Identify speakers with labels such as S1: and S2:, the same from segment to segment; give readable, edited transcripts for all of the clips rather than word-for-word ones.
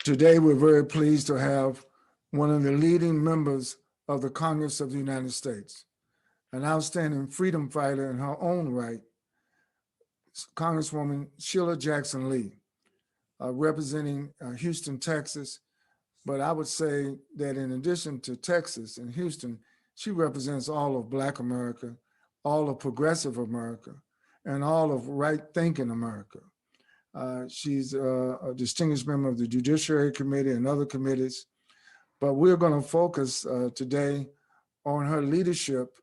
S1: Today, we're very pleased to have one of the leading members of the Congress of the United States, an outstanding freedom fighter in her own right, Congresswoman Sheila Jackson Lee, representing Houston, Texas. But I would say that in addition to Texas and Houston, she represents all of Black America, all of progressive America, and all of right-thinking America. She's a distinguished member of the Judiciary Committee and other committees, but we're going to focus today on her leadership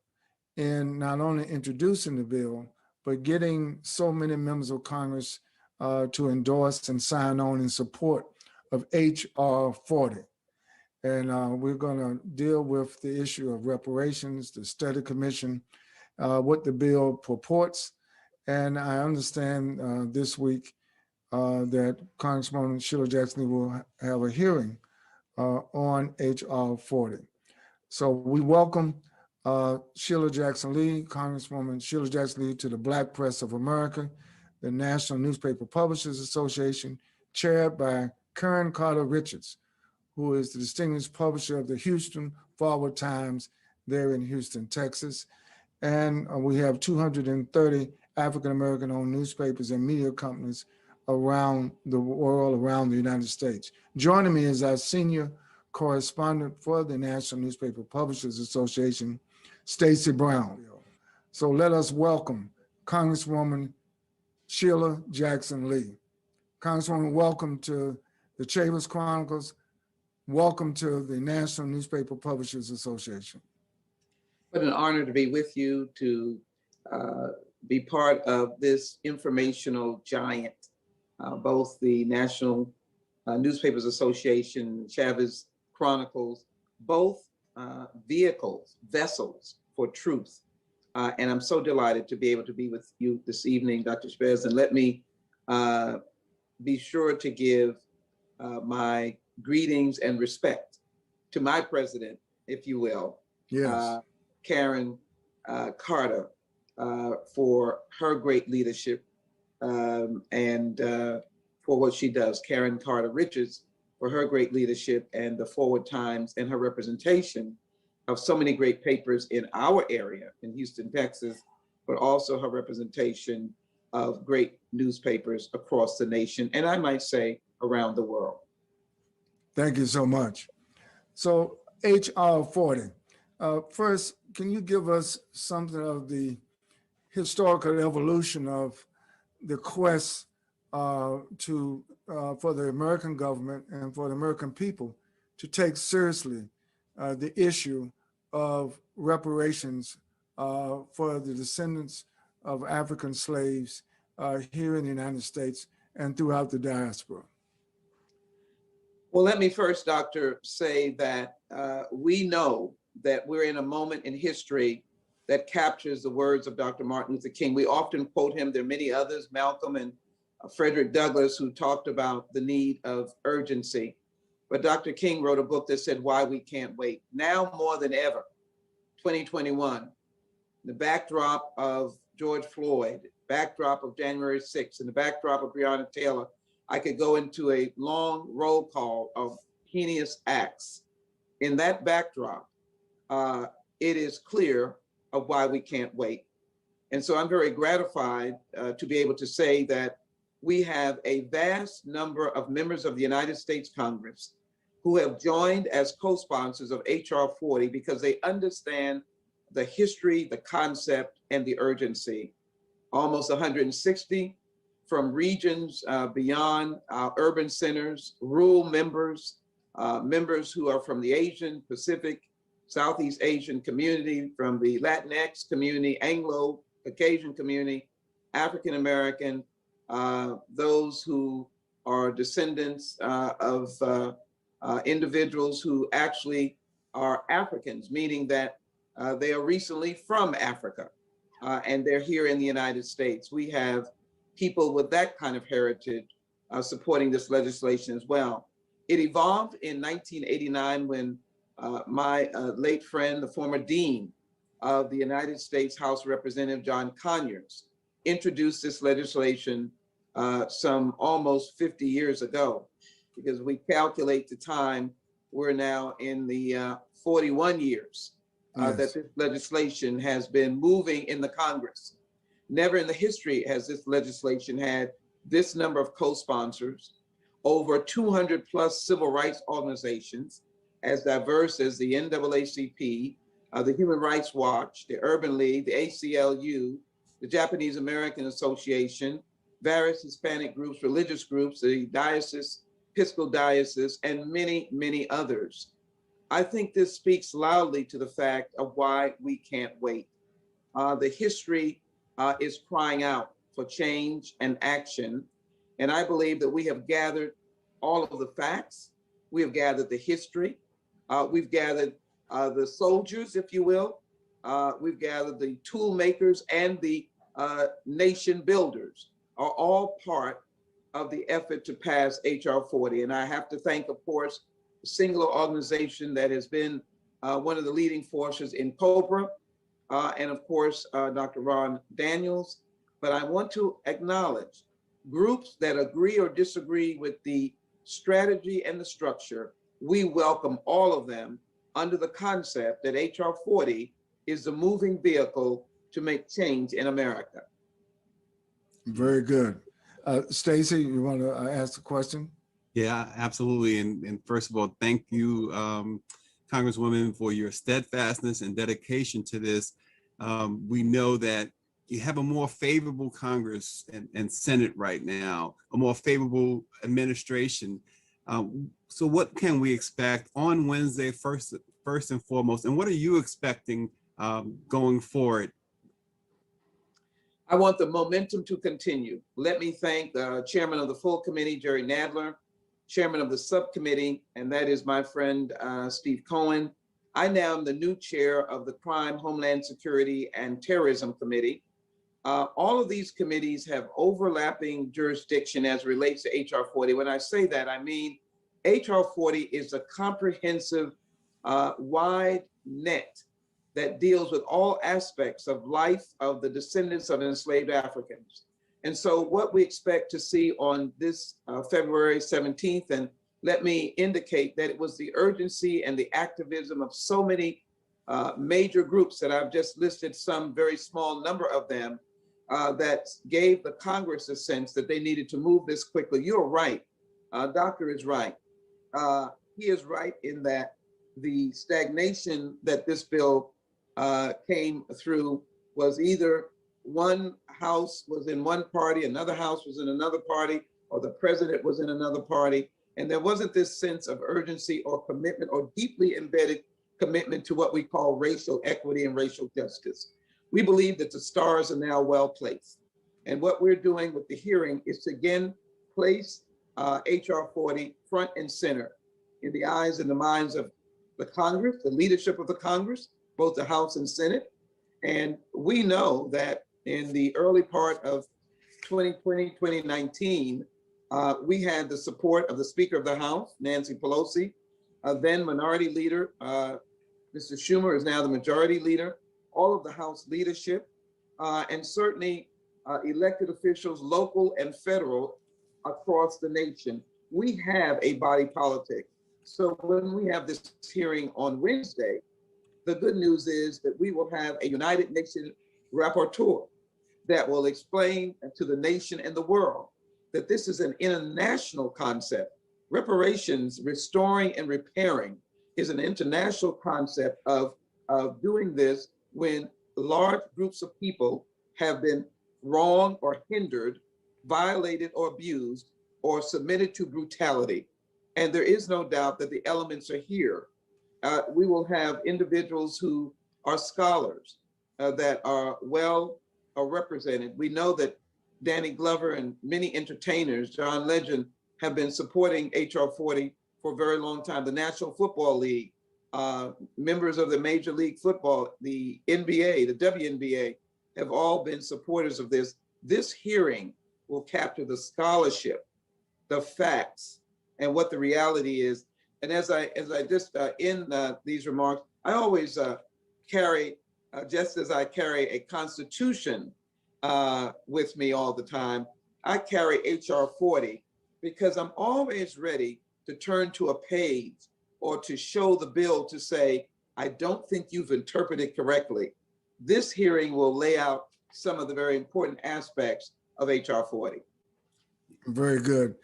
S1: in not only introducing the bill, but getting so many members of Congress to endorse and sign on in support of HR-40. And we're going to deal with the issue of reparations, the study commission, what the bill purports. And I understand this week that Congresswoman Sheila Jackson Lee will have a hearing on HR-40. So we welcome Sheila Jackson Lee, Congresswoman Sheila Jackson Lee, to the Black Press of America, the National Newspaper Publishers Association, chaired by Karen Carter Richards, who is the distinguished publisher of the Houston Forward Times there in Houston, Texas. And we have 230 African-American owned newspapers and media companies around the world, around the United States. Joining me is our senior correspondent for the National Newspaper Publishers Association, Stacy Brown. So let us welcome Congresswoman Sheila Jackson Lee. Congresswoman, welcome to the Chavis Chronicles. Welcome to the National Newspaper Publishers Association.
S2: What an honor to be with you, to be part of this informational giant, both the National Newspapers Association, Chavis Chronicles, both vessels for truth. And I'm so delighted to be able to be with you this evening, Dr. Chavis. And let me be sure to give my greetings and respect to my president, if you will,
S1: yes.
S2: Karen Carter, for her great leadership and for what she does. Karen Carter Richards for her great leadership and the Forward Times and her representation of so many great papers in our area in Houston, Texas, but also her representation of great newspapers across the nation, and I might say around the world.
S1: Thank you so much. So HR-40, first, can you give us something of the historical evolution of the quest for the American government and for the American people to take seriously the issue of reparations for the descendants of African slaves here in the United States and throughout the diaspora?
S2: Well, let me first, Doctor, say that we know that we're in a moment in history that captures the words of Dr. Martin Luther King. We often quote him. There are many others, Malcolm and Frederick Douglass, who talked about the need of urgency. But Dr. King wrote a book that said, Why We Can't Wait. Now more than ever, 2021, the backdrop of George Floyd, backdrop of January 6th, and the backdrop of Breonna Taylor, I could go into a long roll call of heinous acts. In that backdrop, it is clear of why we can't wait. And so I'm very gratified to be able to say that we have a vast number of members of the United States Congress who have joined as co-sponsors of HR-40 because they understand the history, the concept, and the urgency. Almost 160 from regions beyond our urban centers, rural members, members who are from the Asian, Pacific, Southeast Asian community, from the Latinx community, Anglo, Caucasian community, African American, those who are descendants of individuals who actually are Africans, meaning that they are recently from Africa and they're here in the United States. We have people with that kind of heritage supporting this legislation as well. It evolved in 1989 when my late friend, the former dean of the United States House Representative John Conyers, introduced this legislation some almost 50 years ago. because we calculate the time, we're now in the 41 years that
S1: Yes.
S2: this legislation has been moving in the Congress. Never in the history has this legislation had this number of co-sponsors, over 200 plus civil rights organizations, as diverse as the NAACP, the Human Rights Watch, the Urban League, the ACLU, the Japanese American Association, various Hispanic groups, religious groups, the diocese, Episcopal Diocese, and many, many others. I think this speaks loudly to the fact of why we can't wait. The history is crying out for change and action. And I believe that we have gathered all of the facts. We have gathered the history. We've gathered the soldiers, if you will. We've gathered the tool makers, and the nation builders are all part of the effort to pass HR-40. And I have to thank, of course, a singular organization that has been one of the leading forces in COBRA, and of course, Dr. Ron Daniels. But I want to acknowledge groups that agree or disagree with the strategy and the structure. We welcome all of them under the concept that HR-40 is the moving vehicle to make change in America.
S1: Very good. Stacy, you want to ask the question?
S3: Yeah, absolutely. And first of all, thank you, Congresswoman, for your steadfastness and dedication to this. We know that you have a more favorable Congress and Senate right now, a more favorable administration. So what can we expect on Wednesday, first and foremost, and what are you expecting going forward?
S2: I want the momentum to continue. Let me thank the chairman of the full committee, Jerry Nadler, chairman of the subcommittee, and that is my friend, Steve Cohen. I now am the new chair of the Crime, Homeland Security, and Terrorism Committee. All of these committees have overlapping jurisdiction as it relates to HR-40. When I say that, I mean HR-40 is a comprehensive, wide net that deals with all aspects of life of the descendants of enslaved Africans. And so what we expect to see on this February 17th, and let me indicate that it was the urgency and the activism of so many major groups that I've just listed, some very small number of them, that gave the Congress a sense that they needed to move this quickly. You're right. Doctor is right. He is right in that the stagnation that this bill came through was either one house was in one party, another house was in another party, or the president was in another party. And there wasn't this sense of urgency or commitment or deeply embedded commitment to what we call racial equity and racial justice. We believe that the stars are now well placed. And what we're doing with the hearing is to again place HR-40 front and center in the eyes and the minds of the Congress, the leadership of the Congress, both the House and Senate. And we know that in the early part of 2020, 2019, we had the support of the Speaker of the House, Nancy Pelosi, then Minority Leader, Mr. Schumer is now the Majority Leader, all of the House leadership, and certainly elected officials, local and federal, across the nation. We have a body politic. So when we have this hearing on Wednesday, the good news is that we will have a United Nations rapporteur that will explain to the nation and the world that this is an international concept. Reparations, restoring and repairing, is an international concept of doing this when large groups of people have been wronged or hindered, violated or abused, or submitted to brutality. And there is no doubt that the elements are here. We will have individuals who are scholars that are well represented. We know that Danny Glover and many entertainers, John Legend, have been supporting HR-40 for a very long time. The National Football League, members of the Major League Football, the NBA, the WNBA, have all been supporters of this. This hearing will capture the scholarship, the facts, and what the reality is. And as I just end these remarks, I always carry, just as I carry a constitution with me all the time, I carry HR-40 because I'm always ready to turn to a page or to show the bill to say, I don't think you've interpreted correctly. This hearing will lay out some of the very important aspects of HR-40.
S1: Very good.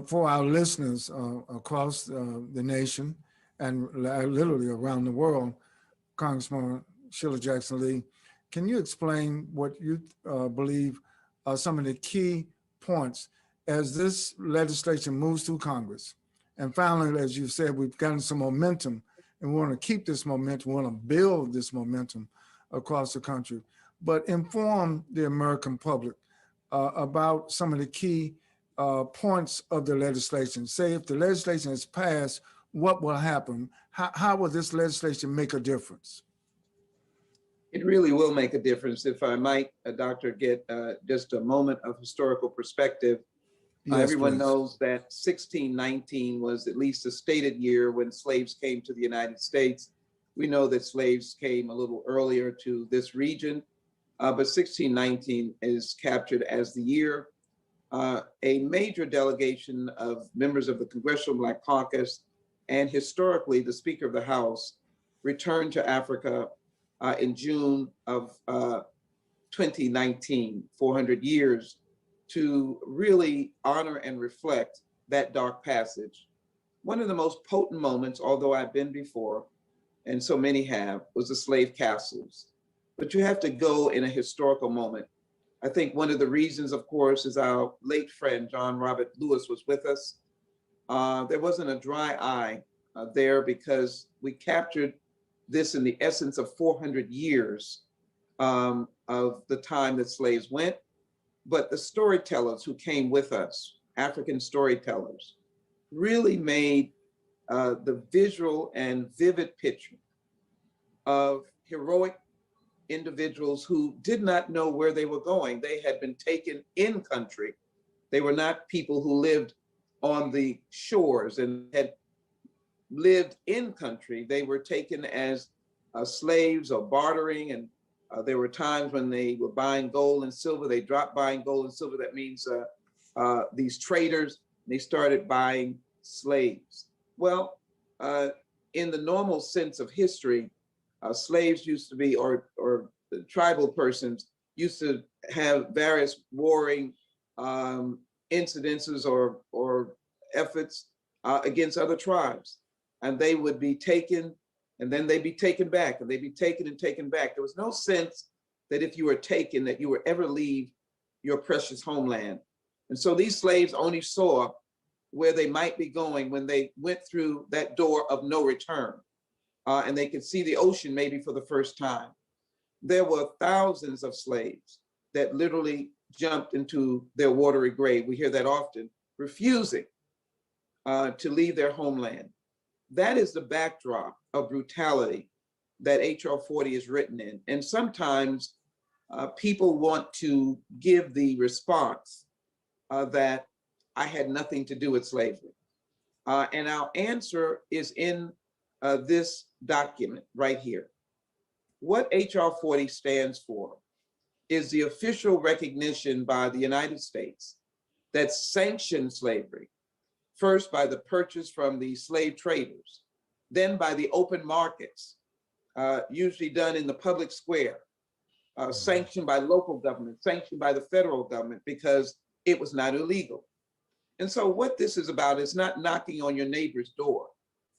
S1: For our listeners across the nation and literally around the world, Congresswoman Sheila Jackson Lee, can you explain what you believe are some of the key points as this legislation moves through Congress? And finally, as you said, we've gotten some momentum, and we want to keep this momentum, we want to build this momentum across the country, but inform the American public about some of the key points of the legislation. Say if the legislation is passed, what will happen? How will this legislation make a difference?
S2: It really will make a difference. If I might, Doctor, get just a moment of historical perspective.
S1: Yes,
S2: everyone
S1: please.
S2: knows that 1619 was at least a stated year when slaves came to the United States. We know that slaves came a little earlier to this region, but 1619 is captured as the year. A major delegation of members of the Congressional Black Caucus and historically the Speaker of the House returned to Africa in June of 2019, 400 years, to really honor and reflect that dark passage. One of the most potent moments, although I've been before, and so many have, was the slave castles. But you have to go in a historical moment. I think one of the reasons, of course, is our late friend, John Robert Lewis, was with us. There wasn't a dry eye there because we captured this in the essence of 400 years of the time that slaves went. But the storytellers who came with us, African storytellers, really made the visual and vivid picture of heroic individuals who did not know where they were going. They had been taken in country. They were not people who lived on the shores and had lived in country. They were taken as slaves or bartering, and there were times when they were buying gold and silver. They dropped buying gold and silver. That means these traders, they started buying slaves. Well, in the normal sense of history, slaves used to be, or the tribal persons used to have various warring incidences or efforts against other tribes. And they would be taken, and then they'd be taken back, and they'd be taken and taken back. There was no sense that if you were taken, that you would ever leave your precious homeland. And so these slaves only saw where they might be going when they went through that door of no return. And they could see the ocean maybe for the first time. There were thousands of slaves that literally jumped into their watery grave. We hear that often, refusing to leave their homeland. That is the backdrop of brutality that HR-40 is written in. And sometimes people want to give the response that I had nothing to do with slavery. And our answer is in this document right here. What HR-40 stands for is the official recognition by the United States that sanctioned slavery, first by the purchase from the slave traders, then by the open markets, usually done in the public square, sanctioned by local government, sanctioned by the federal government, because it was not illegal. And so what this is about is not knocking on your neighbor's door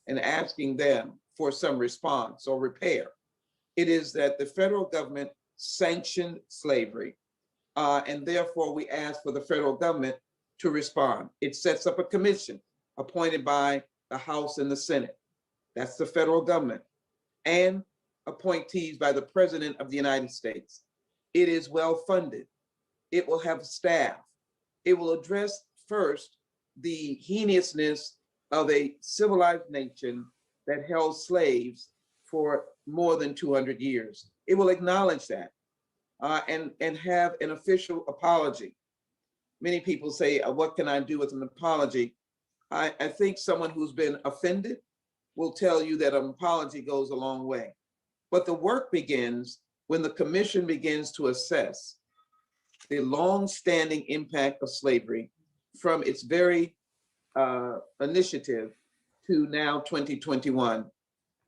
S2: and asking them for some response or repair. It is that the federal government sanctioned slavery, and therefore we ask for the federal government to respond. It sets up a commission appointed by the House and the Senate. That's the federal government, and appointees by the President of the United States. It is well funded. It will have staff. It will address first the heinousness of a civilized nation that held slaves for more than 200 years. It will acknowledge that and have an official apology. Many people say, what can I do with an apology? I think someone who's been offended will tell you that an apology goes a long way. But the work begins when the commission begins to assess the long-standing impact of slavery from its very initiative to now 2021.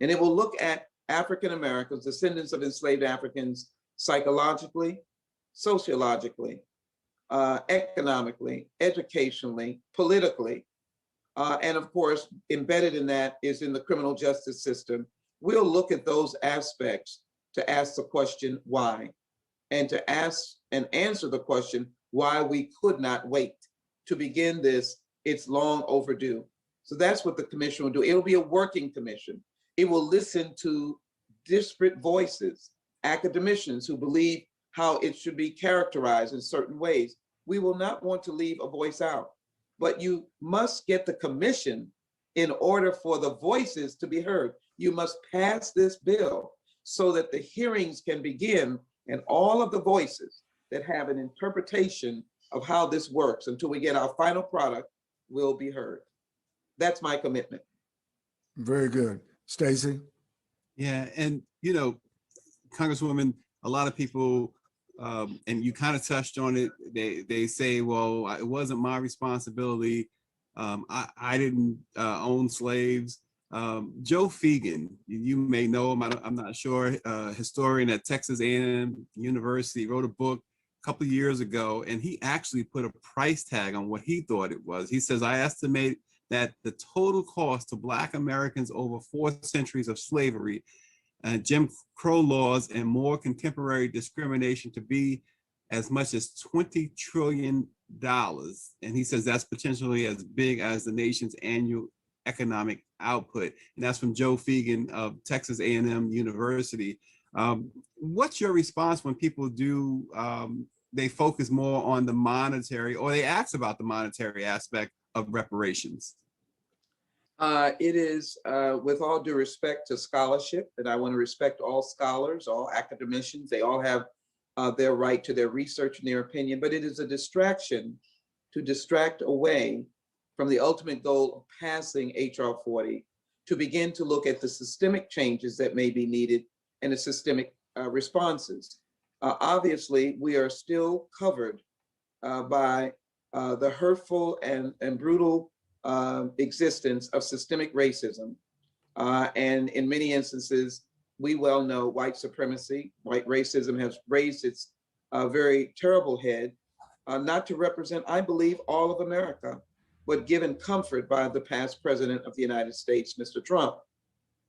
S2: And it will look at African Americans, descendants of enslaved Africans, psychologically, sociologically, economically, educationally, politically, and of course, embedded in that is in the criminal justice system. We'll look at those aspects to ask the question, why? And to ask and answer the question, why we could not wait to begin this. It's long overdue. So that's what the commission will do. It'll be a working commission. It will listen to disparate voices, academicians who believe how it should be characterized in certain ways. We will not want to leave a voice out, but you must get the commission in order for the voices to be heard. You must pass this bill so that the hearings can begin and all of the voices that have an interpretation of how this works until we get our final product will be heard. That's my commitment.
S1: Very good. Stacy?
S3: Yeah, and you know, Congresswoman, a lot of people, and you kind of touched on it, they say, well, it wasn't my responsibility. I didn't own slaves. Joe Fegan, you may know him, I'm not sure, historian at Texas A&M University, wrote a book a couple of years ago, and he actually put a price tag on what he thought it was. He says, I estimate that the total cost to Black Americans over 4 centuries of slavery, Jim Crow laws, and more contemporary discrimination to be as much as $20 trillion. And he says that's potentially as big as the nation's annual economic output. And that's from Joe Fegan of Texas A&M University. What's your response when people do, they focus more on the monetary, or they ask about the monetary aspect of reparations?
S2: It is, with all due respect to scholarship, and I want to respect all scholars, all academicians, they all have their right to their research and their opinion, but it is a distraction to distract away from the ultimate goal of passing HR-40 to begin to look at the systemic changes that may be needed and the systemic responses. Obviously, we are still covered by the hurtful and brutal existence of systemic racism. And in many instances, we well know white supremacy, white racism has raised its very terrible head, not to represent, I believe, all of America, but given comfort by the past president of the United States, Mr. Trump.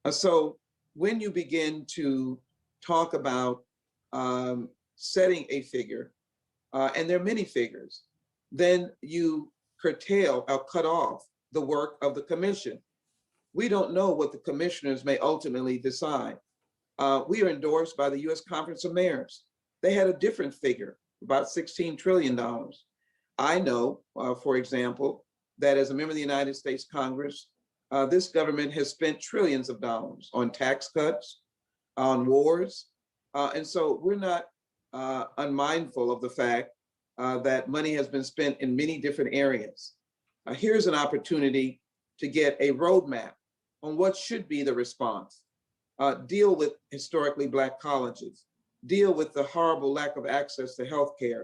S2: So when you begin to talk about setting a figure, and there are many figures, then you curtail or cut off the work of the commission. We don't know what the commissioners may ultimately decide. We are endorsed by the U.S. Conference of Mayors. They had a different figure, about $16 trillion. I know, for example, that as a member of the United States Congress, this government has spent trillions of dollars on tax cuts, on wars. And so we're not unmindful of the fact that money has been spent in many different areas. Here's an opportunity to get a roadmap on what should be the response. Deal with historically Black colleges, deal with the horrible lack of access to healthcare,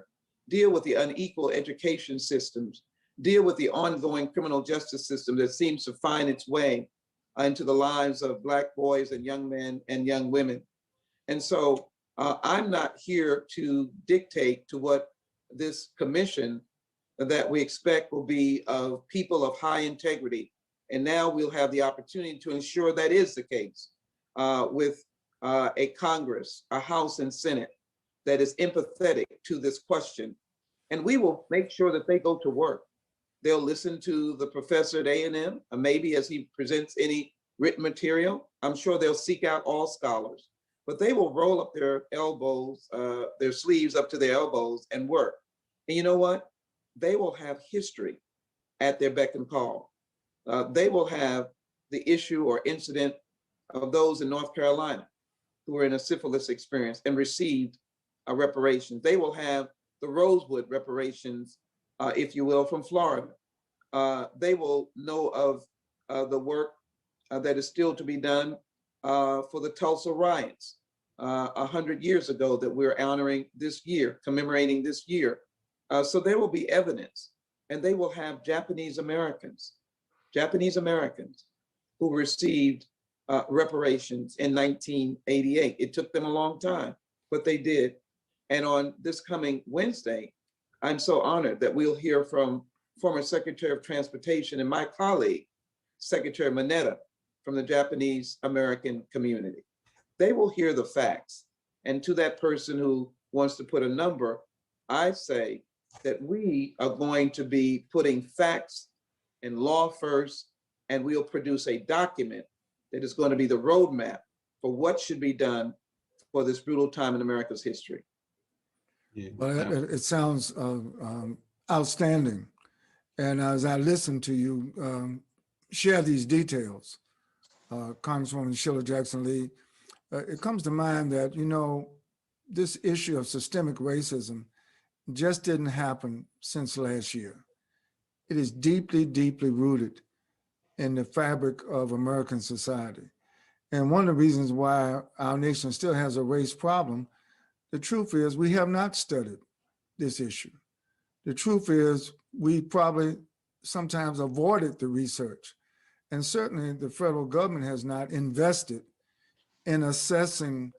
S2: deal with the unequal education systems, deal with the ongoing criminal justice system that seems to find its way into the lives of Black boys and young men and young women. And so I'm not here to dictate to what this commission that we expect will be of people of high integrity. And now we'll have the opportunity to ensure that is the case with a Congress, a House and Senate that is empathetic to this question. And we will make sure that they go to work. They'll listen to the professor at A&M, maybe as he presents any written material. I'm sure they'll seek out all scholars, but they will roll up their elbows, their sleeves up to their elbows and work. And you know what? They will have history at their beck and call. They will have the issue or incident of those in North Carolina who were in a syphilis experience and received reparations. They will have the Rosewood reparations, if you will, from Florida. They will know of the work that is still to be done for the Tulsa riots 100 years ago that we're honoring this year, commemorating this year. So there will be evidence, and they will have Japanese Americans Japanese Americans who received reparations in 1988. It took them a long time, but they did. And on this coming Wednesday, I'm so honored that we'll hear from former Secretary of Transportation and my colleague, Secretary Mineta, from the Japanese American community. They will hear the facts. And to that person who wants to put a number, I say that we are going to be putting facts and law first, and we'll produce a document that is going to be the roadmap for what should be done for this brutal time in America's history.
S3: Yeah.
S1: Well, it sounds outstanding. And as I listen to you share these details, Congresswoman Sheila Jackson Lee, it comes to mind that, you know, this issue of systemic racism just didn't happen since last year. It is deeply, deeply rooted in the fabric of American society. And one of the reasons why our nation still has a race problem, the truth is we have not studied this issue. The truth is we probably sometimes avoided the research. And certainly the federal government has not invested in assessing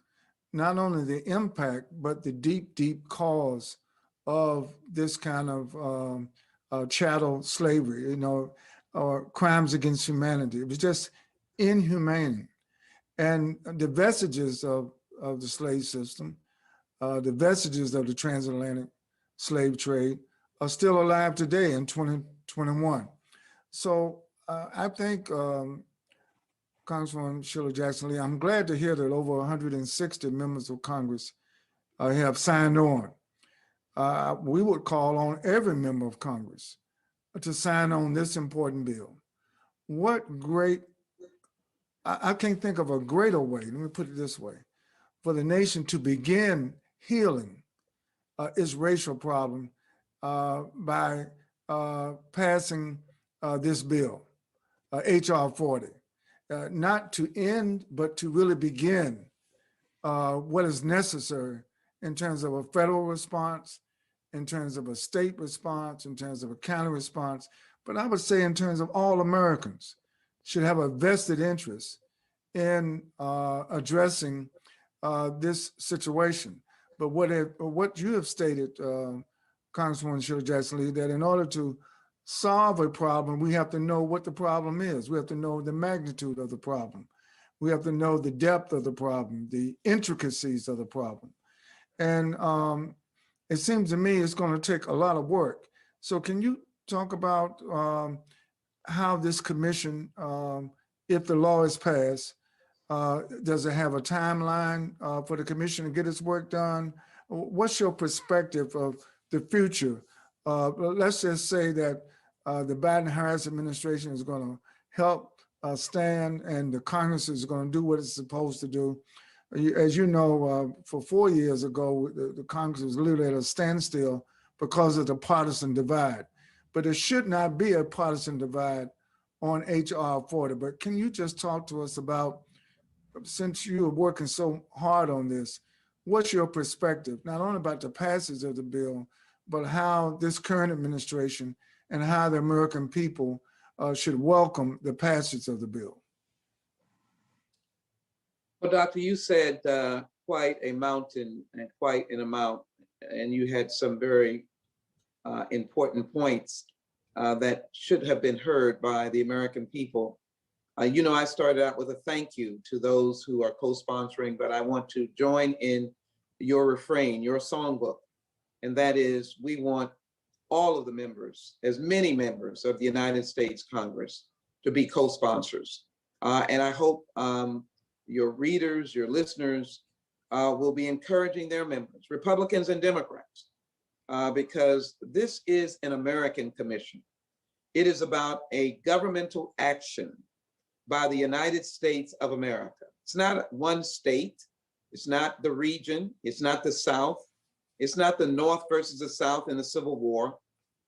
S1: not only the impact, but the deep, deep cause of this kind of chattel slavery, you know, or crimes against humanity. It was just inhumane. And the vestiges of the slave system, the vestiges of the transatlantic slave trade are still alive today in 2021. So I think, Congresswoman Sheila Jackson Lee, I'm glad to hear that over 160 members of Congress have signed on. We would call on every member of Congress to sign on this important bill. What great, I can't think of a greater way, let me put it this way, for the nation to begin healing its racial problem by passing this bill, HR-40, not to end, but to really begin what is necessary in terms of a federal response, in terms of a state response, in terms of a county response, but I would say in terms of all Americans should have a vested interest in addressing this situation. But what you have stated, Congresswoman Sheila Jackson Lee, that in order to solve a problem, we have to know what the problem is. We have to know the magnitude of the problem. We have to know the depth of the problem, the intricacies of the problem. And it seems to me it's going to take a lot of work. So can you talk about how this commission, if the law is passed, does it have a timeline for the commission to get its work done? What's your perspective of the future? Let's just say that the Biden-Harris administration is going to help stand and the Congress is going to do what it's supposed to do. As you know, for 4 years ago, the Congress was literally at a standstill because of the partisan divide. But there should not be a partisan divide on HR-40. But can you just talk to us about, since you are working so hard on this, what's your perspective, not only about the passage of the bill, but how this current administration and how the American people should welcome the passage of the bill?
S2: Well, Doctor, you said quite a mountain and quite an amount, and you had some very important points that should have been heard by the American people. You know, I started out with a thank you to those who are co-sponsoring, but I want to join in your refrain, your songbook, and that is we want all of the members, as many members of the United States Congress, to be co-sponsors. And I hope your readers, your listeners will be encouraging their members, Republicans and Democrats, because this is an American commission. It is about a governmental action by the United States of America. It's not one state, it's not the region, it's not the South, it's not the North versus the South in the Civil War.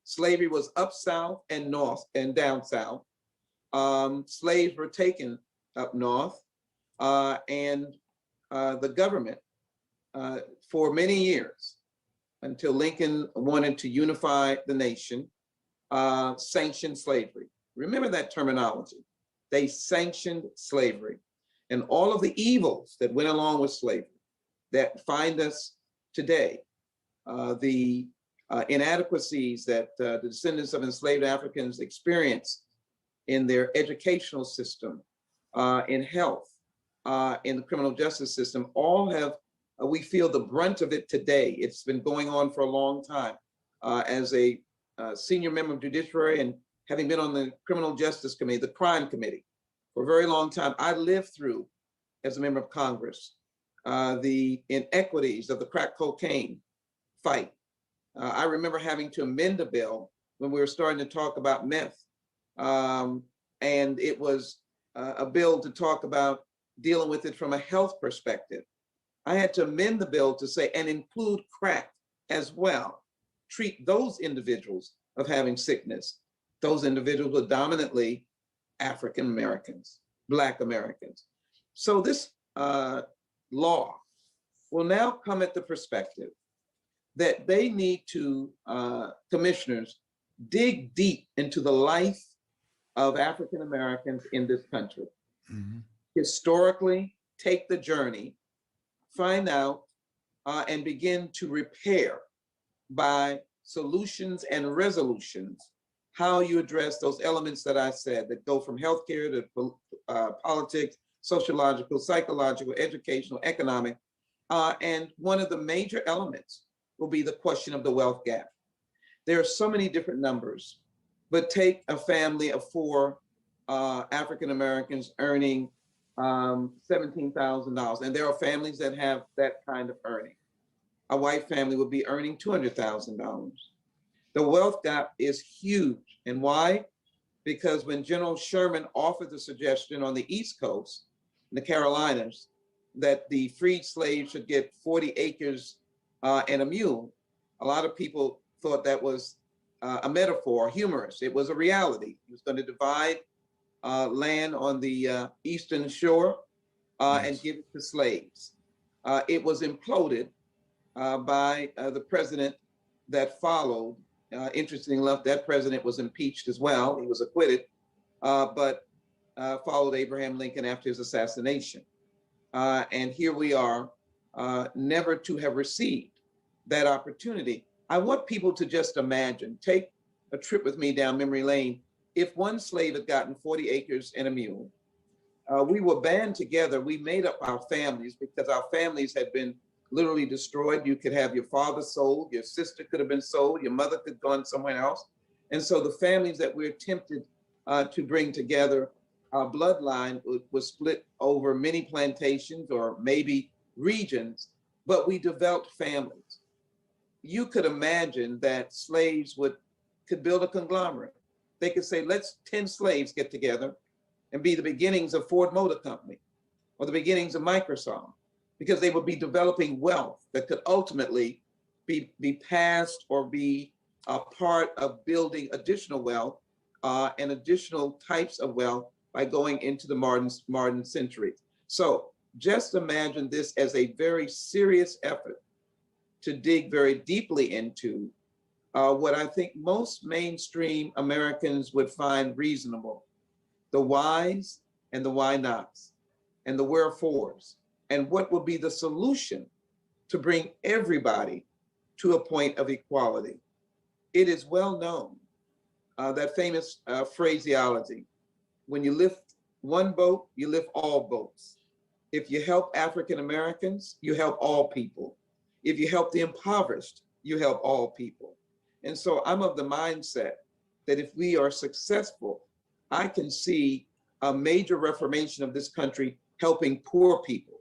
S2: Slavery was up South and North and down South. Slaves were taken up North, and the government for many years, until Lincoln wanted to unify the nation, sanctioned slavery. remember that terminology. They sanctioned slavery and all of the evils that went along with slavery that find us today. The inadequacies that the descendants of enslaved Africans experienced in their educational system, in health, in the criminal justice system, all have, we feel the brunt of it today. It's been going on for a long time. As a senior member of judiciary and having been on the criminal justice committee, the crime committee, for a very long time, I lived through, as a member of Congress, the inequities of the crack cocaine fight. I remember having to amend a bill when we were starting to talk about meth. And it was a bill to talk about dealing with it from a health perspective. I had to amend the bill to say, and include crack as well. Treat those individuals of having sickness. Those individuals were dominantly African Americans, Black Americans. So this law will now come at the perspective that they need to, commissioners, dig deep into the life of African Americans in this country. Mm-hmm. Historically, take the journey, find out, and begin to repair by solutions and resolutions how you address those elements that I said that go from healthcare to politics, sociological, psychological, educational, economic. And one of the major elements will be the question of the wealth gap. There are so many different numbers, but take a family of 4 African Americans earning $17,000. And there are families that have that kind of earning. A white family would be earning $200,000. The wealth gap is huge. And why? Because when General Sherman offered the suggestion on the East Coast, in the Carolinas, that the freed slaves should get 40 acres and a mule, a lot of people thought that was a metaphor, humorous. It was a reality. He was going to divide land on the eastern shore and give it to slaves. It was imploded by the president that followed. Interestingly enough, that president was impeached as well. He was acquitted, but followed Abraham Lincoln after his assassination. And here we are, never to have received that opportunity. I want people to just imagine, take a trip with me down memory lane. If one slave had gotten 40 acres and a mule, we were band together. We made up our families because our families had been literally destroyed. You could have your father sold, your sister could have been sold, your mother could have gone somewhere else. And so the families that we're attempted to bring together, our bloodline was split over many plantations or maybe regions, but we developed families. You could imagine that slaves could build a conglomerate. They could say, let's 10 slaves get together and be the beginnings of Ford Motor Company or the beginnings of Microsoft, because they would be developing wealth that could ultimately be passed or be a part of building additional wealth and additional types of wealth by going into the modern century. So just imagine this as a very serious effort to dig very deeply into what I think most mainstream Americans would find reasonable: the whys and the why nots and the wherefores, and what will be the solution to bring everybody to a point of equality. It is well known, that famous phraseology: when you lift one boat, you lift all boats. If you help African Americans, you help all people. If you help the impoverished, you help all people. And so I'm of the mindset that if we are successful, I can see a major reformation of this country helping poor people.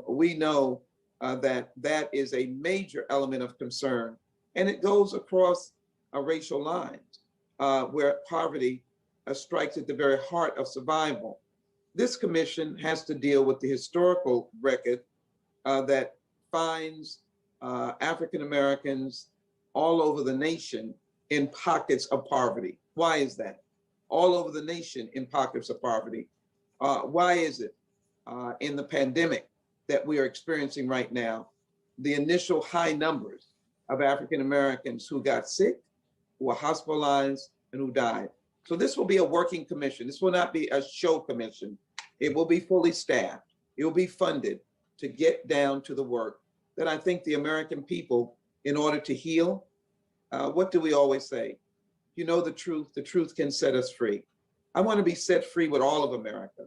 S2: We know that is a major element of concern, and it goes across racial lines where poverty strikes at the very heart of survival. This commission has to deal with the historical record that finds African Americans all over the nation in pockets of poverty. Why is that? All over the nation in pockets of poverty. Why is it in the pandemic that we are experiencing right now, the initial high numbers of African Americans who got sick, who were hospitalized, and who died? So this will be a working commission. This will not be a show commission. It will be fully staffed. It will be funded to get down to the work that I think the American people, in order to heal, what do we always say? You know the truth can set us free. I want to be set free with all of America.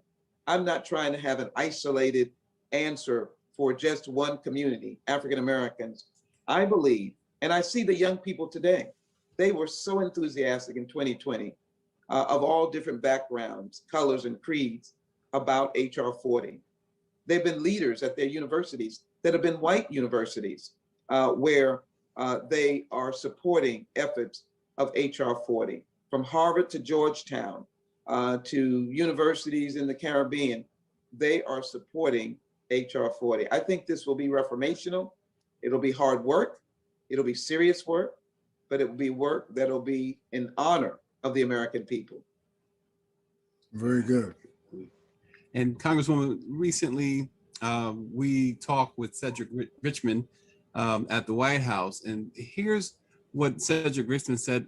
S2: I'm not trying to have an isolated answer for just one community, African Americans. I believe, and I see the young people today, they were so enthusiastic in 2020 of all different backgrounds, colors, and creeds about HR-40. They've been leaders at their universities that have been white universities where they are supporting efforts of HR-40, from Harvard to Georgetown to universities in the Caribbean. They are supporting HR-40. I think this will be reformational. It'll be hard work. It'll be serious work, but it will be work that'll be in honor of the American people.
S1: Very good.
S3: And Congresswoman, recently we talked with Cedric Richmond at the White House, and here's what Cedric Richmond said.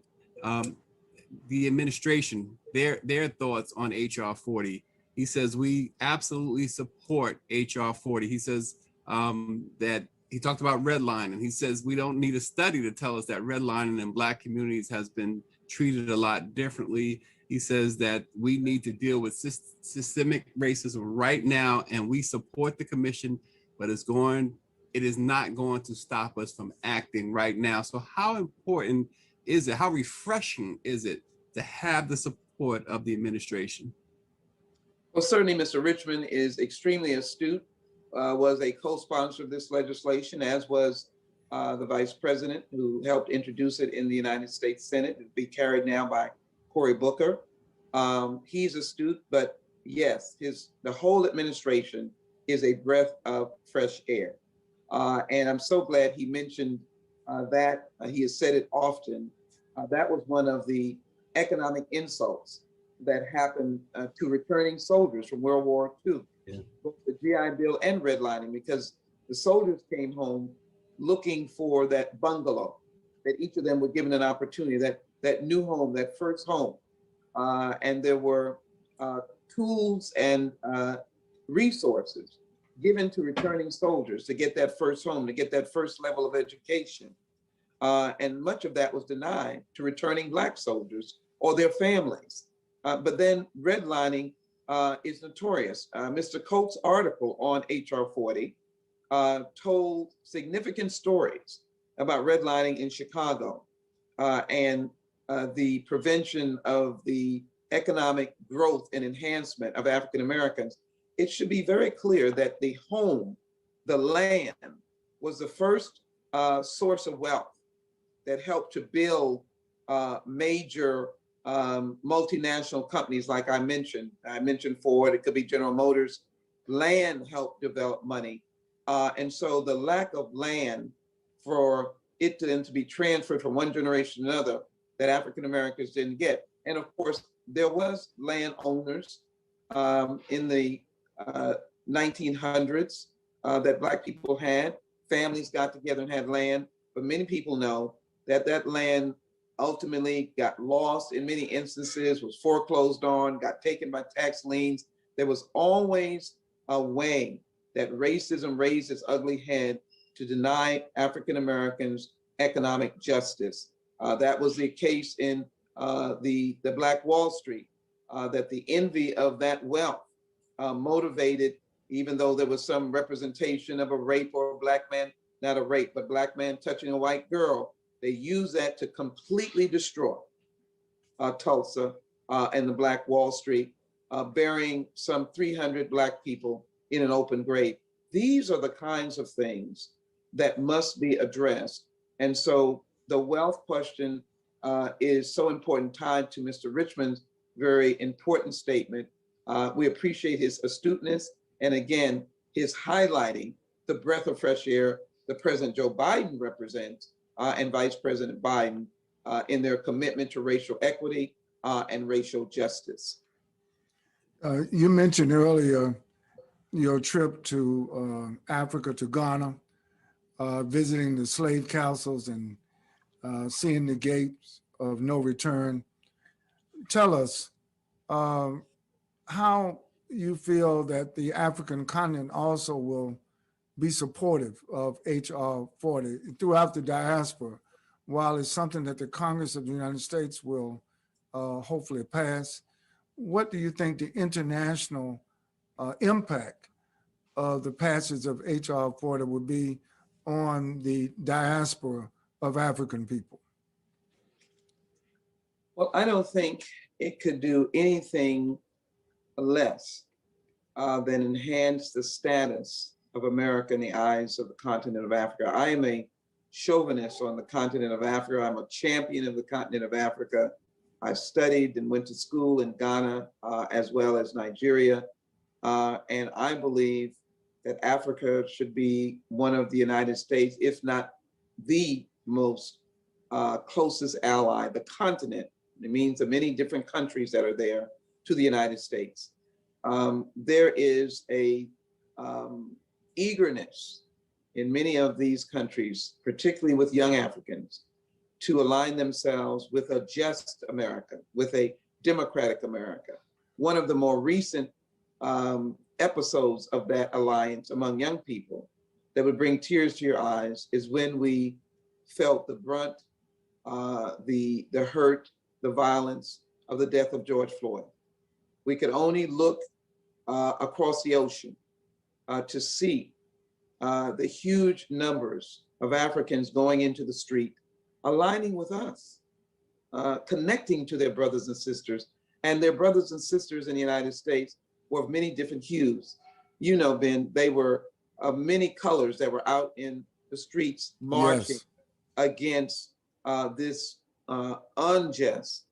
S3: The administration, their thoughts on HR-40. He says, we absolutely support HR-40. He says that he talked about redlining. He says, we don't need a study to tell us that redlining in Black communities has been treated a lot differently. He says that we need to deal with systemic racism right now, and we support the commission, but it is not going to stop us from acting right now. So how important is it, how refreshing is it to have the support of the administration?
S2: Well, certainly Mr. Richmond is extremely astute, was a co-sponsor of this legislation, as was the vice president who helped introduce it in the United States Senate. It'll be carried now by Cory Booker. He's astute, but yes, the whole administration is a breath of fresh air. And I'm so glad he mentioned that. He has said it often. That was one of the economic insults that happened to returning soldiers from World War II, both the GI Bill and redlining, because the soldiers came home looking for that bungalow, that each of them were given an opportunity, that new home, that first home. And there were tools and resources given to returning soldiers to get that first home, to get that first level of education. And much of that was denied to returning Black soldiers or their families. But then redlining is notorious. Mr. Coates' article on HR-40 told significant stories about redlining in Chicago and the prevention of the economic growth and enhancement of African Americans. It should be very clear that the home, the land, was the first source of wealth that helped to build major multinational companies, like I mentioned. I mentioned Ford, it could be General Motors. Land helped develop money. And so the lack of land for it to then to be transferred from one generation to another that African Americans didn't get. And of course, there was landowners in the 1900s that Black people had. Families got together and had land, but many people know that that land ultimately got lost in many instances, was foreclosed on, got taken by tax liens. There was always a way that racism raised its ugly head to deny African Americans economic justice. That was the case in the Black Wall Street, that the envy of that wealth motivated, even though there was some representation of a rape or a Black man, not a rape, but Black man touching a white girl, they used that to completely destroy Tulsa and the Black Wall Street, burying some 300 Black people in an open grave. These are the kinds of things that must be addressed. And so the wealth question is so important, tied to Mr. Richmond's very important statement. We appreciate his astuteness, and again, his highlighting the breath of fresh air that President Joe Biden represents and Vice President Biden in their commitment to racial equity and racial justice.
S1: You mentioned earlier your trip to Africa, to Ghana, visiting the slave councils and seeing the gates of no return. tell us how you feel that the African continent also will be supportive of HR-40 throughout the diaspora, while it's something that the Congress of the United States will hopefully pass. What do you think the international impact of the passage of HR-40 would be on the diaspora of African people?
S2: Well, I don't think it could do anything less than enhance the status of America in the eyes of the continent of Africa. I am a chauvinist on the continent of Africa. I'm a champion of the continent of Africa. I studied and went to school in Ghana as well as Nigeria. And I believe that Africa should be one of the United States, if not the most closest ally, the continent. It means the many different countries that are there to the United States. There is a eagerness in many of these countries, particularly with young Africans, to align themselves with a just America, with a democratic America. One of the more recent episodes of that alliance among young people that would bring tears to your eyes is when we felt the brunt, the hurt, the violence of the death of George Floyd. We could only look across the ocean to see the huge numbers of Africans going into the street, aligning with us, connecting to their brothers and sisters. And their brothers and sisters in the United States were of many different hues. You know, Ben, they were of many colors that were out in the streets marching against this unjust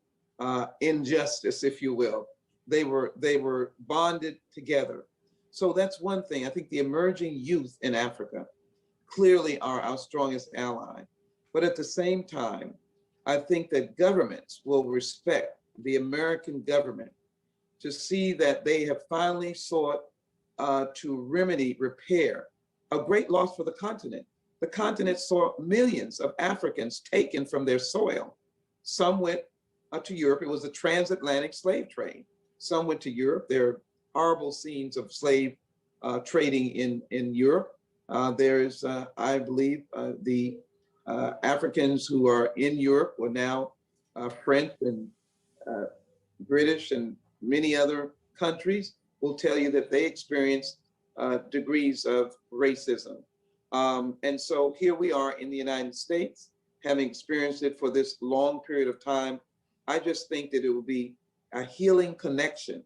S2: injustice, if you will. They were bonded together. So that's one thing. I think the emerging youth in Africa clearly are our strongest ally. But at the same time, I think that governments will respect the American government to see that they have finally sought to remedy, repair a great loss for the continent. The continent saw millions of Africans taken from their soil. Some went to Europe. It was a transatlantic slave trade. Some went to Europe. There are horrible scenes of slave trading in Europe. There's, I believe, the Africans who are in Europe were now French and British and many other countries will tell you that they experienced degrees of racism. And so here we are in the United States, having experienced it for this long period of time. I just think that it will be a healing connection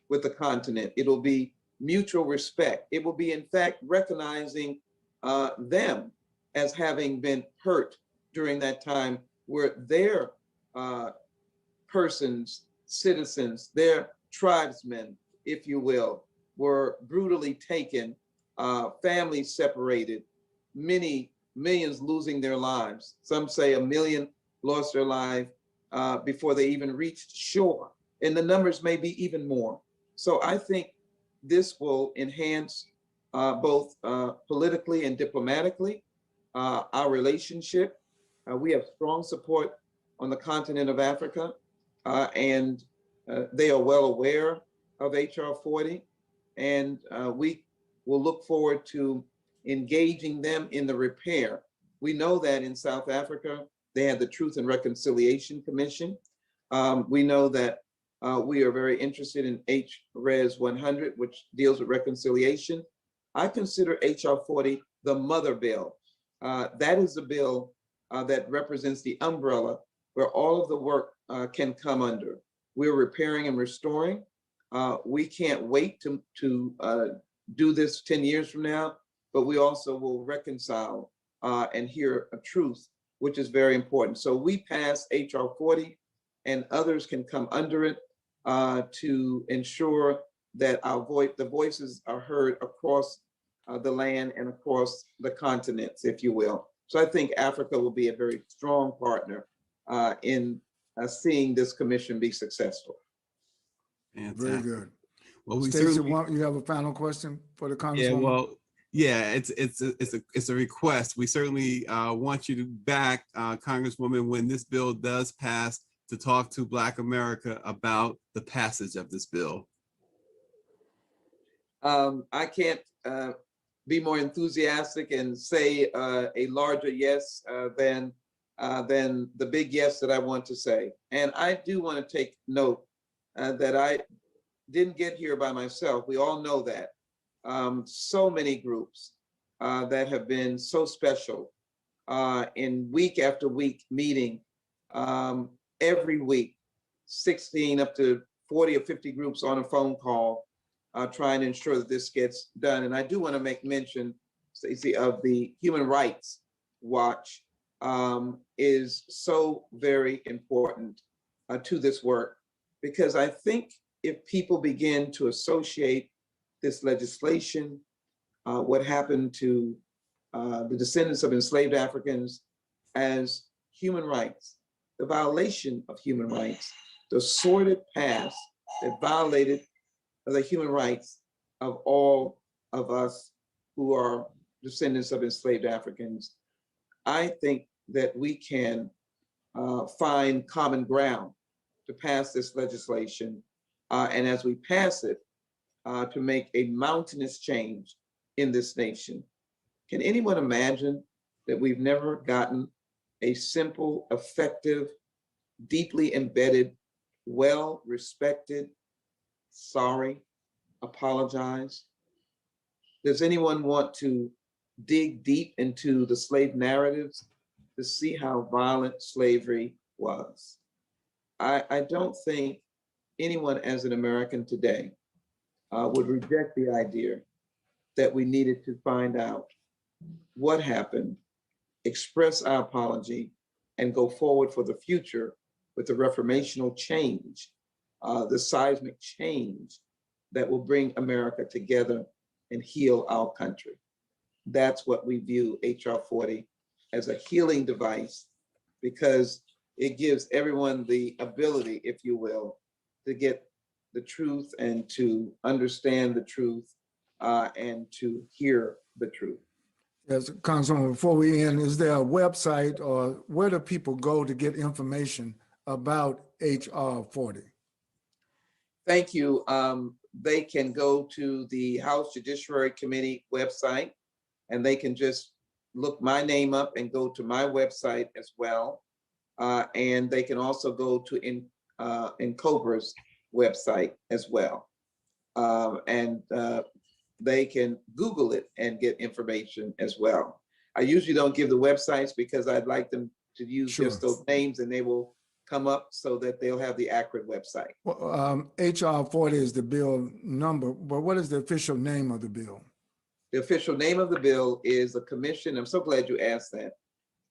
S2: with the continent. It'll be mutual respect. It will be, in fact, recognizing them as having been hurt during that time where their persons, citizens, their tribesmen, if you will, were brutally taken, families separated, millions losing their lives. Some say 1 million lost their life before they even reached shore. And the numbers may be even more. So I think this will enhance both politically and diplomatically our relationship. We have strong support on the continent of Africa, and they are well aware of HR-40, and we will look forward to engaging them in the repair. We know that in South Africa, they had the Truth and Reconciliation Commission. We know that we are very interested in HRES 100, which deals with reconciliation. I consider HR-40 the mother bill. That is the bill that represents the umbrella where all of the work can come under. We're repairing and restoring. We can't wait to do this 10 years from now, but we also will reconcile and hear a truth, which is very important. So we pass HR-40 and others can come under it to ensure that the voices are heard across the land and across the continents, if you will. So I think Africa will be a very strong partner in seeing this commission be successful.
S3: Fantastic.
S1: Very good.
S3: Well, we
S1: Stacy,
S3: certainly,
S1: you have a final question for the Congresswoman?
S3: yeah, well, yeah, it's a request. We certainly want you to back Congresswoman when this bill does pass to talk to Black America about the passage of this bill?
S2: I can't be more enthusiastic and say a larger yes than the big yes that I want to say. And I do want to take note that I didn't get here by myself. We all know that. So many groups that have been so special in week after week meeting every week, 16 up to 40 or 50 groups on a phone call trying to ensure that this gets done. And I do want to make mention, Stacy, of the Human Rights Watch is so very important to this work, because I think if people begin to associate this legislation, what happened to the descendants of enslaved Africans as human rights, the violation of human rights, the sordid past that violated the human rights of all of us who are descendants of enslaved Africans, I think that we can find common ground to pass this legislation. And as we pass it, to make a mountainous change in this nation. Can anyone imagine that we've never gotten a simple, effective, deeply embedded, well-respected, sorry, apologize? Does anyone want to dig deep into the slave narratives to see how violent slavery was? I don't think anyone as an American today would reject the idea that we needed to find out what happened, express our apology, and go forward for the future with the reformational change, the seismic change that will bring America together and heal our country. That's what we view HR-40 as, a healing device, because it gives everyone the ability, if you will, to get the truth and to understand the truth and to hear the truth.
S1: Yes, Councilwoman, before we end, is there a website or where do people go to get information about HR-40?
S2: Thank you. They can go to the House Judiciary Committee website, and they can just look my name up and go to my website as well. And they can also go to NCOBRA's website as well. And they can Google it and get information as well. I usually don't give the websites because I'd like them to use just those names, and they will come up so that they'll have the accurate website.
S1: Well, HR-40 is the bill number, but what is the official name of the bill?
S2: The official name of the bill is the Commission. I'm so glad you asked that.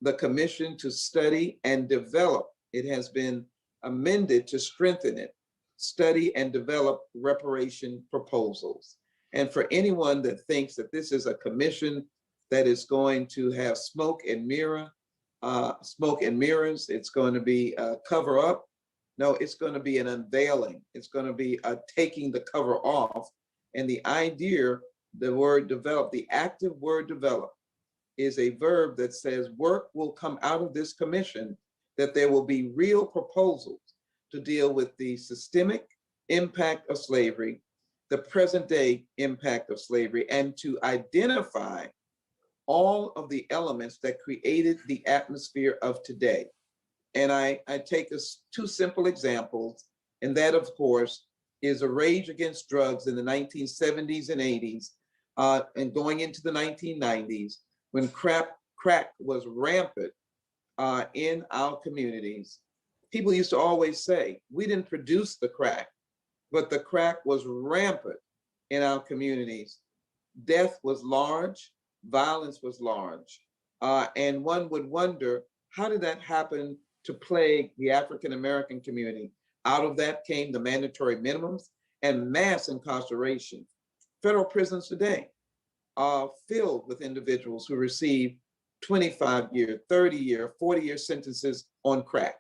S2: The Commission to Study and Develop. It has been amended to strengthen it. Study and develop reparation proposals. And for anyone that thinks that this is a commission that is going to have smoke and mirrors, it's going to be a cover up. No, it's going to be an unveiling. It's going to be a taking the cover off. And the idea, the word develop, the active word develop, is a verb that says work will come out of this commission, that there will be real proposals to deal with the systemic impact of slavery, the present day impact of slavery, and to identify all of the elements that created the atmosphere of today. And I take us two simple examples, and that, of course, is a rage against drugs in the 1970s and 80s, and going into the 1990s, when crack was rampant in our communities. People used to always say, we didn't produce the crack, but the crack was rampant in our communities. Death was large, violence was large. And one would wonder, how did that happen to plague the African-American community? Out of that came the mandatory minimums and mass incarceration. Federal prisons today are filled with individuals who receive 25-year, 30-year, 40-year sentences on crack.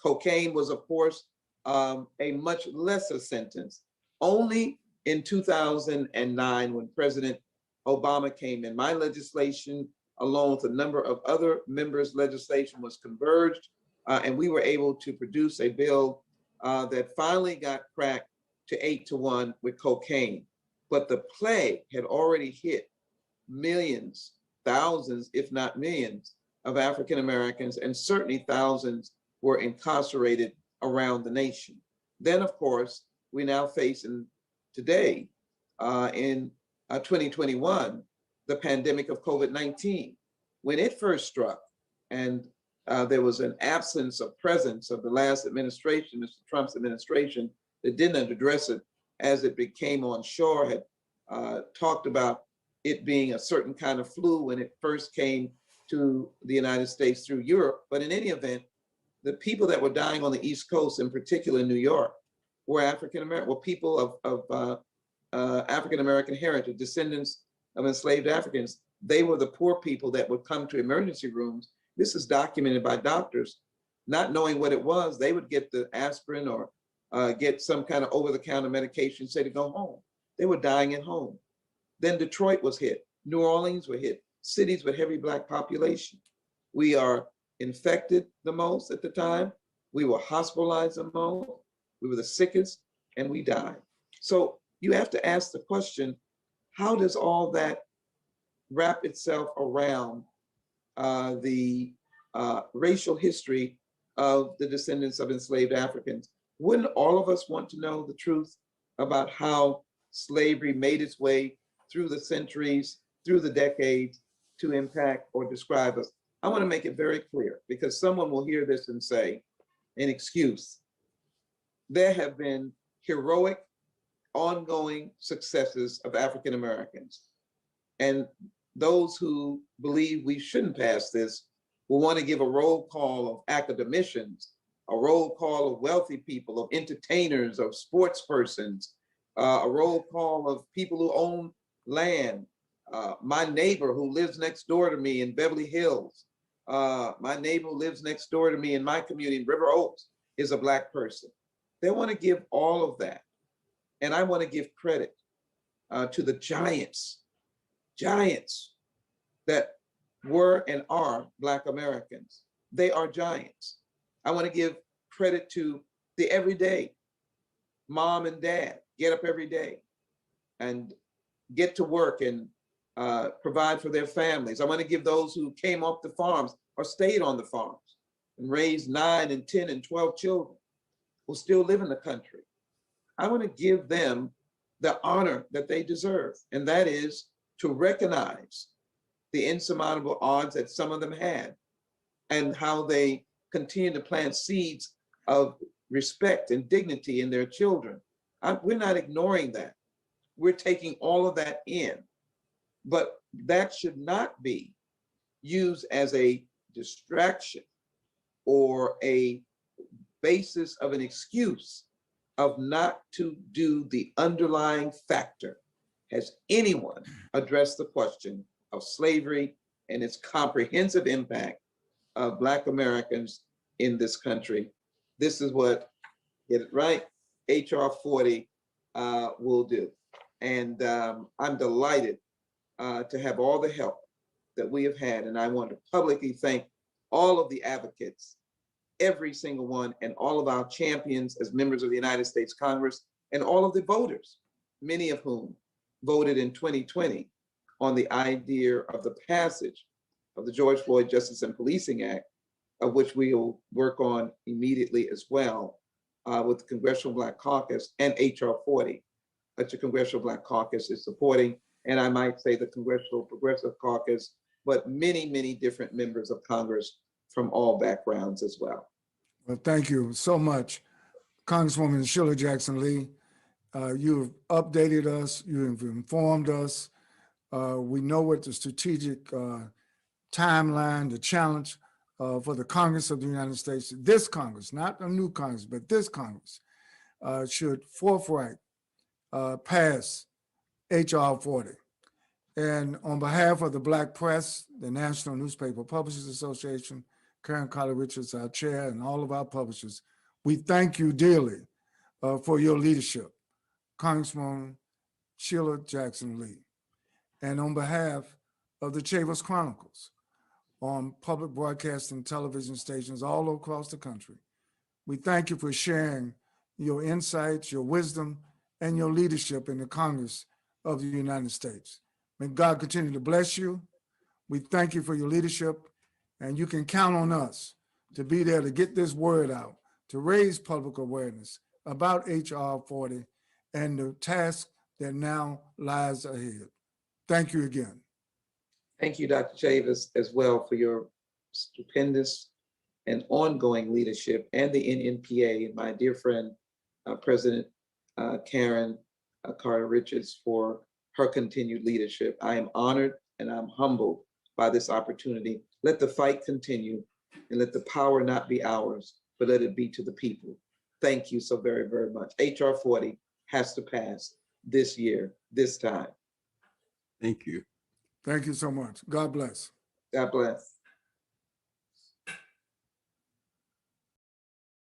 S2: Cocaine was, of course, a much lesser sentence. Only in 2009, when President Obama came in, my legislation, along with a number of other members' legislation, was converged And we were able to produce a bill that finally got cracked to 8-1 with cocaine. But the plague had already hit millions, thousands, if not millions, of African Americans, and certainly thousands were incarcerated around the nation. Then, of course, we now face today in 2021, the pandemic of COVID-19. When it first struck, and there was an absence of presence of the last administration, Mr. Trump's administration, that didn't address it as it became on shore, had talked about it being a certain kind of flu when it first came to the United States through Europe. But in any event, the people that were dying on the East Coast, in particular in New York, were African American, were people of African American heritage, descendants of enslaved Africans. They were the poor people that would come to emergency rooms. This is documented by doctors. Not knowing what it was, they would get the aspirin or get some kind of over-the-counter medication, say to go home. They were dying at home. Then Detroit was hit. New Orleans were hit. Cities with heavy Black population. We are infected the most at the time. We were hospitalized the most. We were the sickest, and we died. So you have to ask the question, how does all that wrap itself around the racial history of the descendants of enslaved Africans? Wouldn't all of us want to know the truth about how slavery made its way through the centuries, through the decades, to impact or describe us? I want to make it very clear, because someone will hear this and say, an excuse. There have been heroic, ongoing successes of African Americans. And those who believe we shouldn't pass this will want to give a roll call of academicians, a roll call of wealthy people, of entertainers, of sports persons, a roll call of people who own land. My neighbor who lives next door to me in Beverly Hills, my neighbor who lives next door to me in my community in River Oaks is a Black person. They want to give all of that. And I want to give credit to the giants that were and are Black Americans. They are giants. I want to give credit to the everyday mom and dad, get up every day and get to work and provide for their families. I want to give those who came off the farms or stayed on the farms and raised 9 and 10 and 12 children who still live in the country. I want to give them the honor that they deserve, and that is to recognize the insurmountable odds that some of them had and how they continue to plant seeds of respect and dignity in their children. We're not ignoring that. We're taking all of that in, but that should not be used as a distraction or a basis of an excuse of not to do the underlying factor. Has anyone addressed the question of slavery and its comprehensive impact of Black Americans in this country? This is what, get it right, HR-40 will do. And I'm delighted to have all the help that we have had. And I want to publicly thank all of the advocates, every single one, and all of our champions as members of the United States Congress, and all of the voters, many of whom voted in 2020 on the idea of the passage of the George Floyd Justice and Policing Act, of which we will work on immediately as well with the Congressional Black Caucus and HR-40, which the Congressional Black Caucus is supporting, and I might say the Congressional Progressive Caucus, but many, many different members of Congress from all backgrounds as well.
S1: Well, thank you so much, Congresswoman Sheila Jackson Lee. You've updated us, you've informed us. We know what the strategic timeline, the challenge for the Congress of the United States, this Congress, not a new Congress, but this Congress, should forthright pass HR-40. And on behalf of the Black press, the National Newspaper Publishers Association, Karen Carter Richards, our chair, and all of our publishers, we thank you dearly for your leadership, Congresswoman Sheila Jackson Lee. And on behalf of the Chavis Chronicles, on public broadcasting television stations all across the country. We thank you for sharing your insights, your wisdom, and your leadership in the Congress of the United States. May God continue to bless you. We thank you for your leadership, and you can count on us to be there to get this word out, to raise public awareness about HR-40 and the task that now lies ahead. Thank you again.
S2: Thank you, Dr. Chavis, as well, for your stupendous and ongoing leadership, and the NNPA, and my dear friend, President Karen Carter Richards, for her continued leadership. I am honored and I'm humbled by this opportunity. Let the fight continue, and let the power not be ours, but let it be to the people. Thank you so very, very much. HR-40 has to pass this year, this time.
S3: Thank you.
S1: Thank you so much. God bless.
S2: God bless.